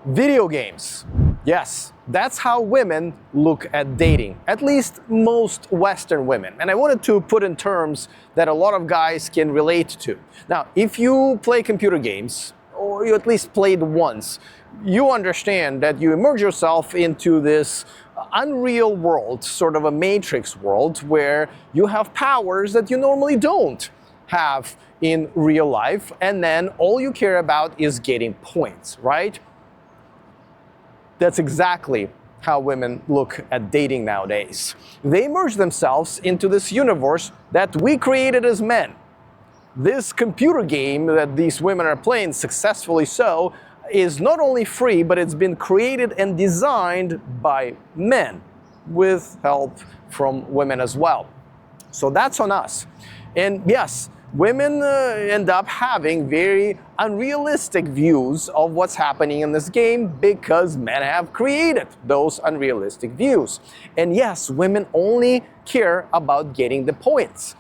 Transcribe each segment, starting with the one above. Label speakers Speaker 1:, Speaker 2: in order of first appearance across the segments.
Speaker 1: Video games. Yes, that's how women look at dating, at least most Western women. And I wanted to put in terms that a lot of guys can relate to. Now, if you play computer games, or you at least played once, you understand that you immerse yourself into this unreal world, sort of a matrix world, where you have powers that you normally don't have in real life, and then all you care about is getting points, right? That's exactly how women look at dating nowadays. They immerse themselves into this universe that we created as men. This computer game that these women are playing, successfully so, is not only free, but it's been created and designed by men with help from women as well. So that's on us. And yes, women end up having very unrealistic views of what's happening in this game because men have created those unrealistic views. And yes, women only care about getting the points.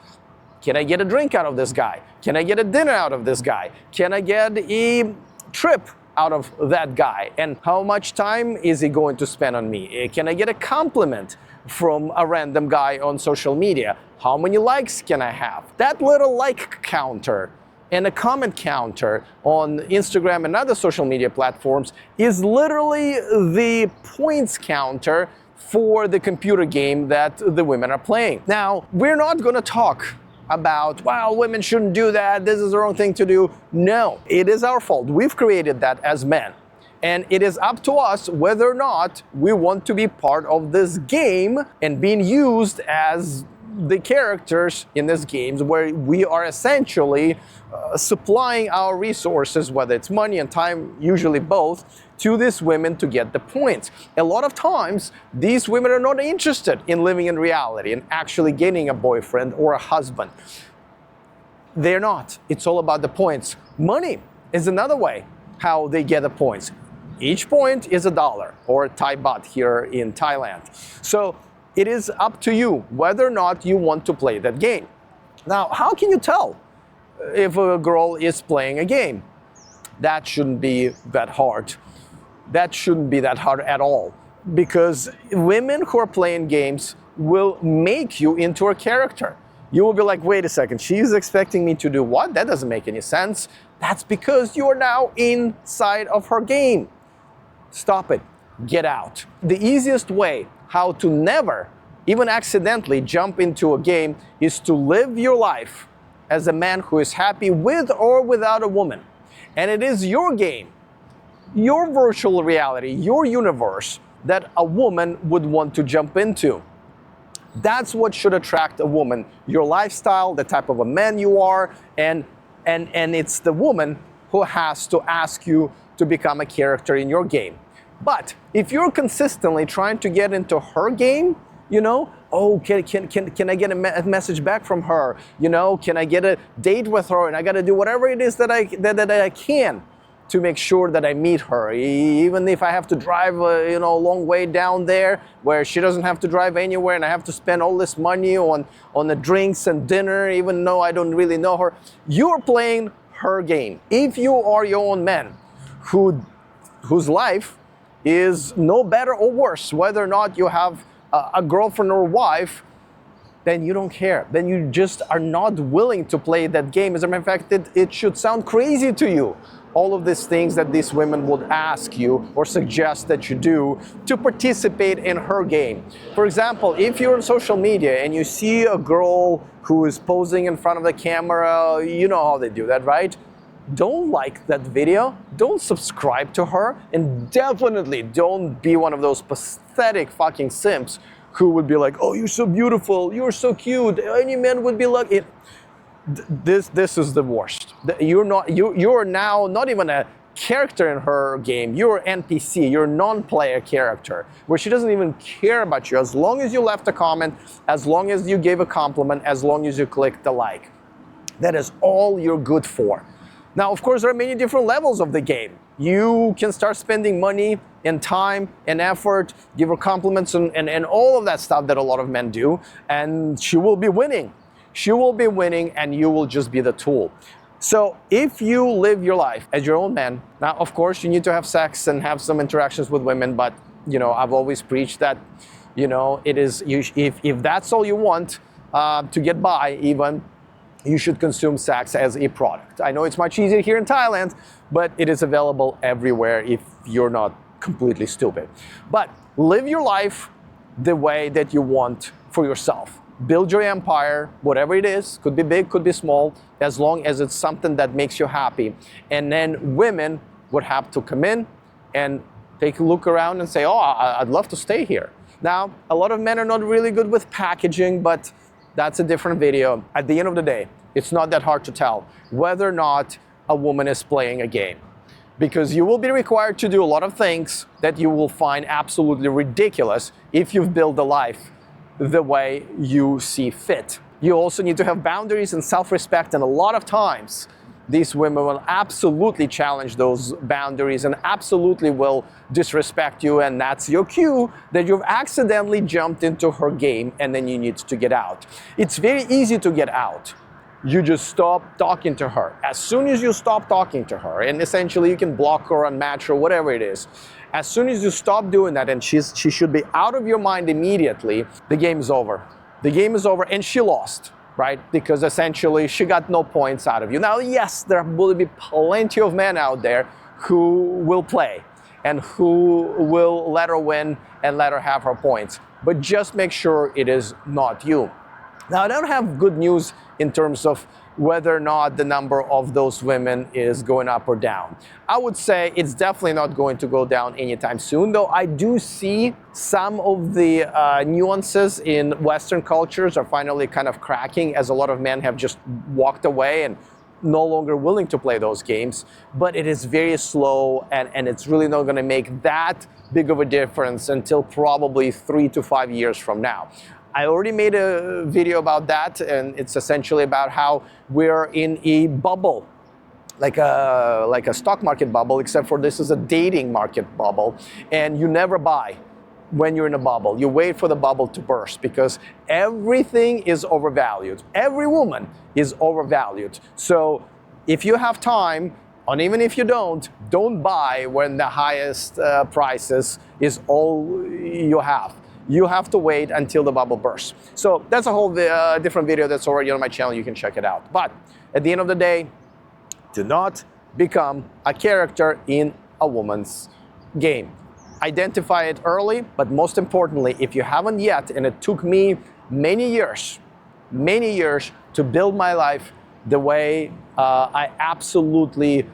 Speaker 1: Can I get a drink out of this guy? Can I get a dinner out of this guy? Can I get a trip out of that guy? And how much time is he going to spend on me? Can I get a compliment from a random guy on social media? How many likes can I have? That little like counter and a comment counter on Instagram and other social media platforms is literally the points counter for the computer game that the women are playing. Now, we're not going to talk about, well, women shouldn't do that, this is the wrong thing to do. No, it is our fault. We've created that as men. And it is up to us whether or not we want to be part of this game and being used as the characters in this game, where we are essentially supplying our resources, whether it's money and time, usually both, to these women to get the points. A lot of times, these women are not interested in living in reality and actually getting a boyfriend or a husband. They're not. It's all about the points. Money is another way how they get the points. Each point is $1 or Thai baht here in Thailand. So it is up to you whether or not you want to play that game. Now, how can you tell if a girl is playing a game? That shouldn't be that hard. That shouldn't be that hard at all, because women who are playing games will make you into a character. You will be like, wait a second, she's expecting me to do what? That doesn't make any sense. That's because you are now inside of her game. Stop it. Get out. The easiest way how to never, even accidentally, jump into a game is to live your life as a man who is happy with or without a woman. And it is your game, your virtual reality, your universe that a woman would want to jump into. That's what should attract a woman. Your lifestyle, the type of a man you are, and it's the woman who has to ask you to become a character in your game. But if you're consistently trying to get into her game, you know, oh, can I get a message back from her? You know, can I get a date with her? And I got to do whatever it is that I can to make sure that I meet her, even if I have to drive a long way down there where she doesn't have to drive anywhere, and I have to spend all this money on the drinks and dinner, even though I don't really know her. You're playing her game. If you are your own man whose life is no better or worse whether or not you have a girlfriend or wife, then you don't care. Then you just are not willing to play that game. As a matter of fact, it should sound crazy to you, all of these things that these women would ask you or suggest that you do to participate in her game. For example, if you're on social media and you see a girl who is posing in front of the camera, you know how they do that, right? Don't like that video, don't subscribe to her, and definitely don't be one of those pathetic fucking simps who would be like, oh, you're so beautiful, you're so cute, any man would be like, this is the worst. You're now not even a character in her game, you're an NPC, you're a non-player character, where she doesn't even care about you, as long as you left a comment, as long as you gave a compliment, as long as you clicked the like. That is all you're good for. Now, of course, there are many different levels of the game. You can start spending money and time and effort, give her compliments and all of that stuff that a lot of men do, and she will be winning. She will be winning, and you will just be the tool. So if you live your life as your own man, now of course you need to have sex and have some interactions with women, but I've always preached that it is if that's all you want to get by, even, you should consume sex as a product. I know it's much easier here in Thailand, but it is available everywhere if you're not completely stupid. But live your life the way that you want for yourself. Build your empire, whatever it is, could be big, could be small, as long as it's something that makes you happy. And then women would have to come in and take a look around and say, oh, I'd love to stay here. Now, a lot of men are not really good with packaging, but that's a different video. At the end of the day, it's not that hard to tell whether or not a woman is playing a game, because you will be required to do a lot of things that you will find absolutely ridiculous if you've built a life the way you see fit. You also need to have boundaries and self-respect, and a lot of times these women will absolutely challenge those boundaries and absolutely will disrespect you, and that's your cue that you've accidentally jumped into her game and then you need to get out. It's very easy to get out. You just stop talking to her. As soon as you stop talking to her, and essentially you can block her, unmatch her, whatever it is, as soon as you stop doing that, and she should be out of your mind immediately, the game is over. The game is over, and she lost, right? Because essentially she got no points out of you. Now, yes, there will be plenty of men out there who will play and who will let her win and let her have her points, but just make sure it is not you. Now, I don't have good news in terms of whether or not the number of those women is going up or down. I would say it's definitely not going to go down anytime soon, though I do see some of the nuances in Western cultures are finally kind of cracking, as a lot of men have just walked away and no longer willing to play those games. But it is very slow, and it's really not going to make that big of a difference until probably 3 to 5 years from now. I already made a video about that, and it's essentially about how we're in a bubble, like a stock market bubble, except for this is a dating market bubble, and you never buy when you're in a bubble. You wait for the bubble to burst, because everything is overvalued. Every woman is overvalued. So if you have time, and even if you don't buy when the highest prices is all you have. You have to wait until the bubble bursts. So that's a whole different video that's already on my channel. You can check it out. But at the end of the day, do not become a character in a woman's game. Identify it early, but most importantly, if you haven't yet, and it took me many years to build my life the way I absolutely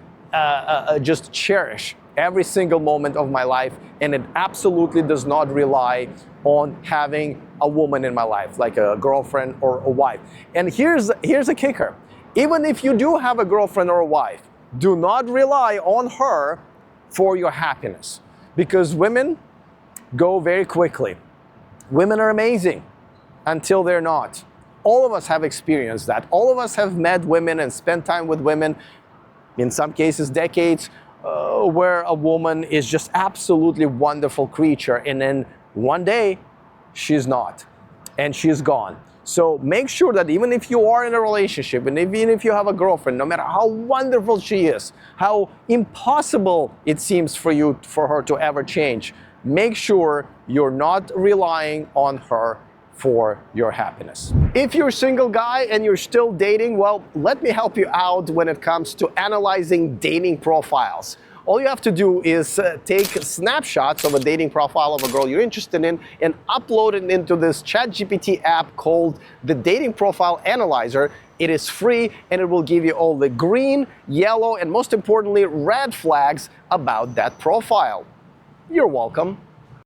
Speaker 1: just cherish every single moment of my life, and it absolutely does not rely on having a woman in my life, like a girlfriend or a wife. And here's a kicker. Even if you do have a girlfriend or a wife, do not rely on her for your happiness, because women go very quickly. Women are amazing until they're not. All of us have experienced that. All of us have met women and spent time with women, in some cases decades, where a woman is just absolutely wonderful creature, and then one day she's not, and she's gone. So make sure that even if you are in a relationship, and even if you have a girlfriend, no matter how wonderful she is, how impossible it seems for her to ever change, make sure you're not relying on her for your happiness. If you're a single guy and you're still dating, well, let me help you out when it comes to analyzing dating profiles. All you have to do is take snapshots of a dating profile of a girl you're interested in and upload it into this ChatGPT app called the Dating Profile Analyzer. It is free, and it will give you all the green, yellow, and most importantly, red flags about that profile. You're welcome.